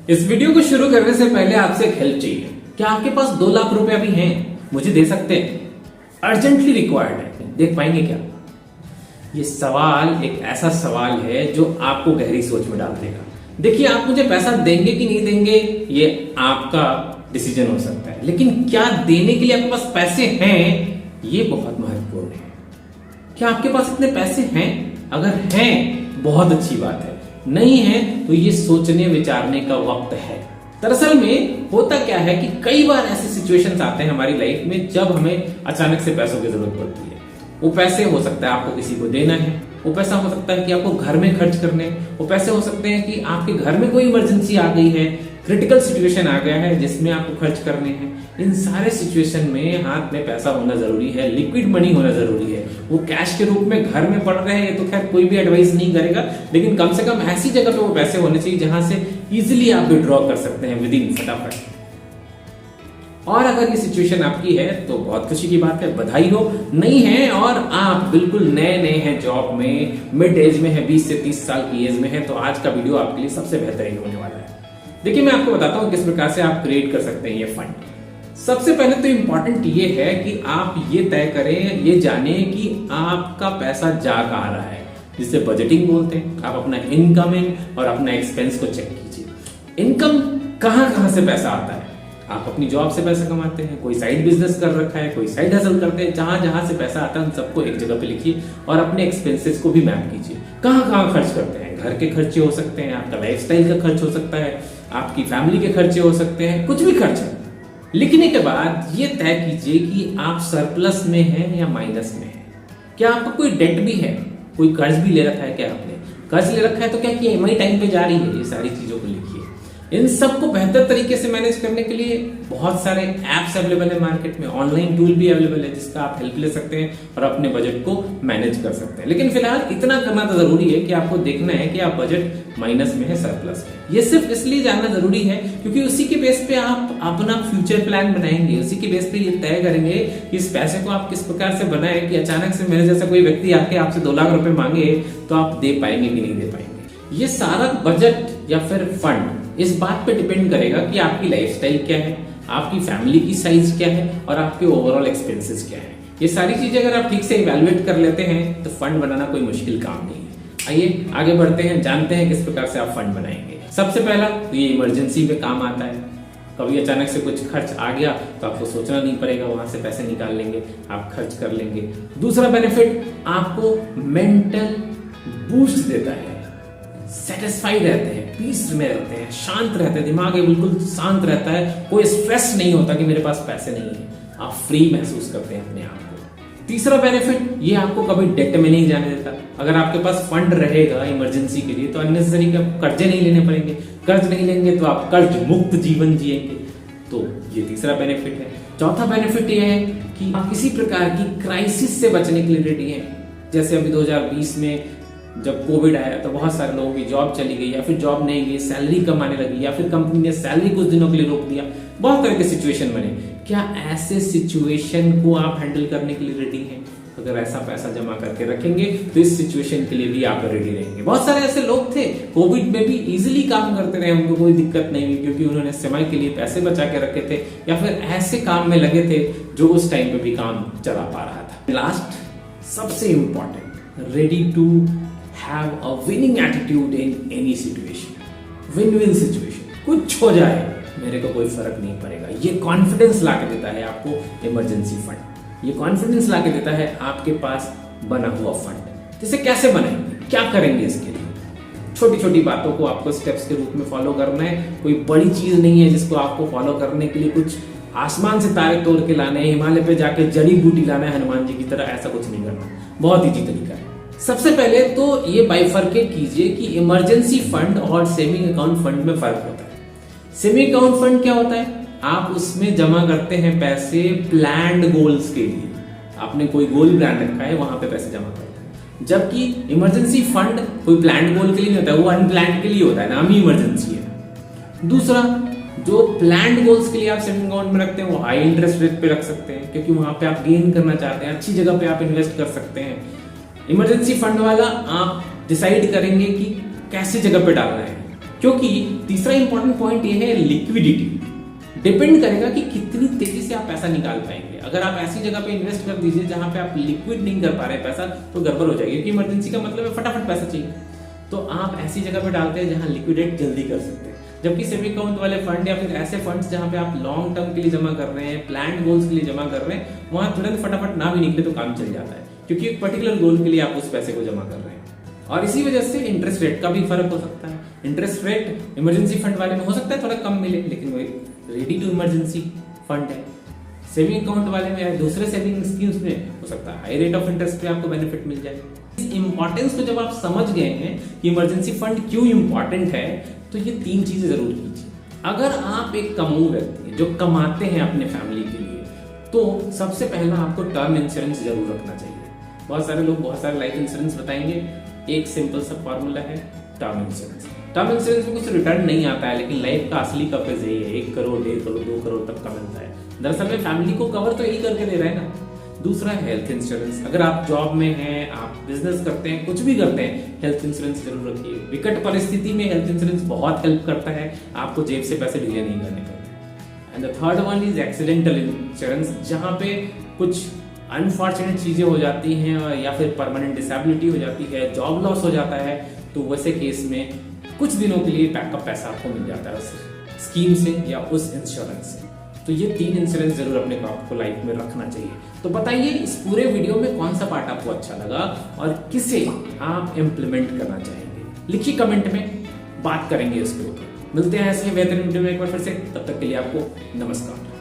इस वीडियो को शुरू करने से पहले आपसे एक हेल्प चाहिए। क्या आपके पास 2 लाख रुपए अभी हैं? मुझे दे सकते हैं? अर्जेंटली रिक्वायर्ड है, देख पाएंगे क्या? ये सवाल एक ऐसा सवाल है जो आपको गहरी सोच में डाल देगा। देखिए, आप मुझे पैसा देंगे कि नहीं देंगे ये आपका डिसीजन हो सकता है, लेकिन क्या देने के लिए आपके पास पैसे हैं ये बहुत महत्वपूर्ण है। क्या आपके पास इतने पैसे हैं? अगर हैं बहुत अच्छी बात है, नहीं है तो ये सोचने विचारने का वक्त है। दरअसल में होता क्या है कि कई बार ऐसे सिचुएशंस आते हैं हमारी लाइफ में जब हमें अचानक से पैसों की जरूरत पड़ती है। वो पैसे हो सकता है आपको किसी को देना है, वो पैसा हो सकता है कि आपको घर में खर्च करने, वो पैसे हो सकते हैं कि आपके घर में कोई इमरजेंसी आ गई है, क्रिटिकल सिचुएशन आ गया है जिसमें आपको खर्च करने हैं। इन सारे सिचुएशन में हाथ में पैसा होना जरूरी है, लिक्विड मनी होना जरूरी है। वो कैश के रूप में घर में पड़ रहे हैं ये तो खैर कोई भी एडवाइस नहीं करेगा, लेकिन कम से कम ऐसी जगह पे वो पैसे होने चाहिए जहां से इजिली आप विड्रॉ कर सकते हैं विद इन फटाफट। और अगर ये सिचुएशन आपकी है तो बहुत खुशी की बात है, बधाई हो। नहीं है और आप बिल्कुल नए नए हैं जॉब में, मिड एज में है, 20 से 30 साल की एज में है, तो आज का वीडियो आपके लिए सबसे बेहतरीन होने वाला है। देखिए, मैं आपको बताता हूं किस प्रकार से आप क्रिएट कर सकते हैं ये फंड। सबसे पहले तो इंपॉर्टेंट ये है कि आप ये तय करें, ये जाने कि आपका पैसा जा कहां रहा है, जिसे बजटिंग बोलते हैं। आप अपना इनकमिंग और अपना एक्सपेंस को चेक कीजिए। इनकम कहां से पैसा आता है? आप अपनी जॉब से पैसा कमाते हैं, कोई साइड बिजनेस कर रखा है, कोई साइड हसल करते हैं। जहां से पैसा आता है उन सबको एक जगह पे लिखिए और अपने एक्सपेंसेस को भी मैप कीजिए। कहां खर्च करते हैं? घर के खर्चे हो सकते हैं, आपका लाइफस्टाइल का खर्च हो सकता है, आपकी फैमिली के खर्चे हो सकते हैं, कुछ भी खर्च है। लिखने के बाद ये तय कीजिए कि आप सरप्लस में हैं या माइनस में हैं। क्या आपका कोई डेट भी है? कोई कर्ज भी ले रखा है? क्या आपने कर्ज ले रखा है तो क्या कि EMI टाइम पे जा रही है? ये सारी चीजों को लिखिए। इन सबको बेहतर तरीके से मैनेज करने के लिए बहुत सारे एप्स अवेलेबल है मार्केट में, ऑनलाइन टूल भी अवेलेबल है जिसका आप हेल्प ले सकते हैं और अपने बजट को मैनेज कर सकते हैं। लेकिन फिलहाल इतना करना तो जरूरी है कि आपको देखना है कि आप बजट माइनस में है, सरप्लस में। ये सिर्फ इसलिए जानना जरूरी है क्योंकि उसी के बेस पे आप अपना फ्यूचर प्लान बनाएंगे, उसी के बेस पे ये तय करेंगे कि इस पैसे को आप किस प्रकार से बनाएं कि अचानक से मेरे जैसा कोई व्यक्ति आके आपसे 2 लाख रुपए मांगे तो आप दे पाएंगे कि नहीं दे पाएंगे। ये सारा बजट या फिर फंड इस बात पे डिपेंड करेगा कि आपकी लाइफस्टाइल क्या है, आपकी फैमिली की साइज क्या है और आपके ओवरऑल एक्सपेंसेस क्या है। ये सारी चीजें अगर आप ठीक से इवैल्यूएट कर लेते हैं तो फंड बनाना कोई मुश्किल काम नहीं है। आइए आगे बढ़ते हैं, जानते हैं किस प्रकार से आप फंड बनाएंगे। सबसे पहला तो ये इमरजेंसी में काम आता है। कभी अचानक से कुछ खर्च आ गया तो आपको सोचना नहीं पड़ेगा, वहां से पैसे निकाल लेंगे, आप खर्च कर लेंगे। दूसरा बेनिफिट आपको मेंटल बूस्ट देता है, सेटिस्फाइड रहते हैं, पीस में रहते हैं, शांत रहते हैं, दिमाग बिल्कुल शांत रहता है, कोई स्ट्रेस नहीं होता कि मेरे पास पैसे नहीं है, आप फ्री महसूस करते हैं अपने आप को। तीसरा बेनिफिट ये आपको कभी डेट में नहीं जाने देता। अगर आपके पास फंड रहेगा इमरजेंसी के लिए तो अननेसेसरी कर्जे नहीं लेने पड़ेंगे, कर्ज नहीं लेंगे तो आप कर्ज मुक्त जीवन जिएंगे। तो ये तीसरा बेनिफिट है। चौथा बेनिफिट ये है कि आप किसी प्रकार की क्राइसिस से बचने के लिए रेडी हैं। जैसे अभी 2020 में जब कोविड आया तो बहुत सारे लोगों की जॉब चली गई या फिर जॉब नहीं गई, सैलरी कम आने लगी या फिर कंपनी ने सैलरी कुछ दिनों के लिए रोक दिया, बहुत तरह के सिचुएशन बने। क्या ऐसे सिचुएशन को आप हैंडल करने के लिए रेडी हैं? अगर ऐसा पैसा जमा करके रखेंगे तो इस सिचुएशन के लिए भी आप रेडी रहेंगे। बहुत सारे ऐसे लोग थे कोविड में भी इजिली काम करते रहे, उनको कोई दिक्कत नहीं हुई क्योंकि उन्होंने समय के लिए पैसे बचा के रखे थे या फिर ऐसे काम में लगे थे जो उस टाइम पे भी काम चला पा रहा था। लास्ट सबसे important, ready to have a winning attitude in any situation, win-win situation। कुछ हो जाए मेरे को कोई फर्क नहीं पड़ेगा। ये कॉन्फिडेंस लाके देता है आपको इमरजेंसी फंड, ये कॉन्फिडेंस लाके देता है आपके पास बना हुआ फंड। जैसे कैसे बनाएंगे, क्या करेंगे इसके लिए? छोटी छोटी बातों को आपको स्टेप्स के रूप में फॉलो करना है। कोई बड़ी चीज नहीं है जिसको आपको फॉलो करने के लिए कुछ आसमान से तारे तोड़ के लाने हैं, हिमालय पे जाके जड़ी बूटी लाना है हनुमान जी की तरह, ऐसा कुछ नहीं करना। बहुत ईजी तरीका है। सबसे पहले तो ये बाइफर्केट कीजिए कि इमरजेंसी फंड और सेविंग अकाउंट फंड में फर्क होता है। सेविंग अकाउंट फंड क्या होता है? आप उसमें जमा करते हैं पैसे प्लान्ड गोल्स के लिए, आपने कोई गोल प्लान रखा है वहां पे पैसे जमा करते हैं। जबकि इमरजेंसी फंड कोई प्लान्ड गोल के लिए नहीं होता है, वो अनप्लान्ड के लिए होता है, नाम ही इमरजेंसी है। दूसरा, जो प्लान्ड गोल्स के लिए आप सेविंग अकाउंट में रखते हैं वो हाई इंटरेस्ट रेट पे रख सकते हैं क्योंकि वहां पे आप गेन करना चाहते हैं, अच्छी जगह पे आप इन्वेस्ट कर सकते हैं। इमरजेंसी फंड वाला आप डिसाइड करेंगे कि कैसे जगह पे डालना है, क्योंकि तीसरा इंपॉर्टेंट पॉइंट ये है लिक्विडिटी। डिपेंड करेगा कि कितनी तेजी से आप पैसा निकाल पाएंगे। अगर आप ऐसी जगह पे इन्वेस्ट कर दीजिए जहां पे आप लिक्विड नहीं कर पा रहे पैसा, तो गड़बड़ हो जाएगी, क्योंकि इमरजेंसी का मतलब है फटाफट पैसा चाहिए। तो आप ऐसी जगह पे डालते हैं जहां लिक्विडेट जल्दी कर सकते हैं। जबकि सेविंग अकाउंट वाले फंड या फिर ऐसे फंड्स जहां पे आप लॉन्ग टर्म के लिए जमा कर रहे हैं, प्लान्ड गोल्स के लिए जमा कर रहे हैं, वहां तुरंत फटाफट ना भी निकले तो काम चल जाता है, क्योंकि एक पर्टिकुलर गोल के लिए आप उस पैसे को जमा कर रहे हैं। और इसी वजह से इंटरेस्ट रेट का भी फर्क हो सकता है। इंटरेस्ट रेट इमरजेंसी फंड वाले में हो सकता है थोड़ा कम मिले, लेकिन वो रेडी टू इमरजेंसी फंड है। सेविंग अकाउंट वाले में या दूसरे सेविंग स्कीम्स में हो सकता है हाई रेट ऑफ इंटरेस्ट पे आपको बेनिफिट मिल जाए। इस इंपॉर्टेंस को जब आप समझ गए हैं कि इमरजेंसी फंड क्यों इंपॉर्टेंट है, तो ये 3 चीजें जरूर कीजिए। अगर आप एक कमाऊ व्यक्ति हैं जो कमाते हैं अपने फैमिली के लिए, तो सबसे पहला आपको टर्म इंश्योरेंस जरूर रखना चाहिए। बहुत सारे लोग बहुत सारे लाइफ इंश्योरेंस बताएंगे, एक सिंपल सा फॉर्मूला है टर्म इंश्योरेंस। टर्म इंश्योरेंस में कुछ रिटर्न नहीं आता है, लेकिन लाइफ का असली कवरेज यही है, 1 करोड़ 1.5 करोड़ 2 करोड़ तक का मिलता है। दरअसल में फैमिली को कवर तो यही करके दे रहा है ना। दूसरा है हेल्थ इंश्योरेंस। अगर आप जॉब में हैं, आप बिजनेस करते हैं, कुछ भी करते हैं, हेल्थ इंश्योरेंस जरूर रखिए। विकट परिस्थिति में हेल्थ इंश्योरेंस बहुत हेल्प करता है, आपको जेब से पैसे ढीले नहीं करने पड़ते। And the third one is accidental insurance, जहां पे कुछ अनफॉर्चुनेट चीजें हो जाती हैं या फिर परमानेंट डिसेबिलिटी हो जाती है, जॉब लॉस हो जाता है, तो वैसे केस में कुछ दिनों के लिए बैकअप पैसा आपको मिल जाता है उस स्कीम से या उस इंश्योरेंस से। तो ये 3 इंश्योरेंस जरूर अपने को आपको लाइफ में रखना चाहिए। तो बताइए इस पूरे वीडियो में कौन सा पार्ट आपको अच्छा लगा और किसे आप इम्प्लीमेंट करना चाहेंगे, लिखिए कमेंट में, बात करेंगे इसके ऊपर। मिलते हैं ऐसे बेहतरीन वीडियो में एक बार फिर से, तब तक के लिए आपको नमस्कार।